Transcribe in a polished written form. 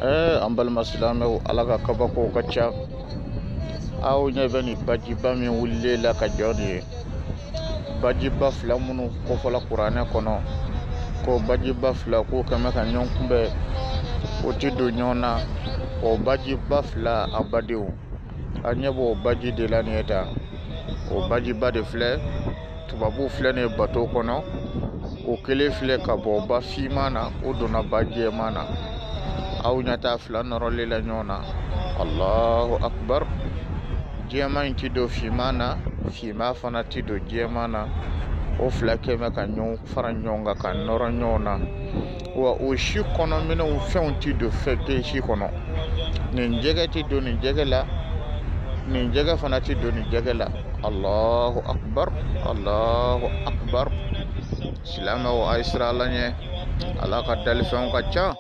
ambal masilame alaga kabako kacha aw nyebeni bajiba mi wulle la ka jodi bajiba flamunu ko fola qur'ana kono ko bajiba fla ko kama kan nyon kumbe o tido nyona o bajiba fla abadiu anyebo baji de la nieta o bajiba de fle tubabu fle ne bato kono o kele fle ka bo ba fimana o dona baje mana aw nyata fla norole la nyona Allahu Akbar jema inti do fimana fima fana ti do jemana o fla kema ka nyon fara nyonga ka noro nyona wa o shi kono mina o fenti do feke shi kono nin jega ti do nin jegela nin jega fana ti do nin jegela Allahu Akbar Allahu Akbar silama wa isra'ila nye ala ka dalfan ka cha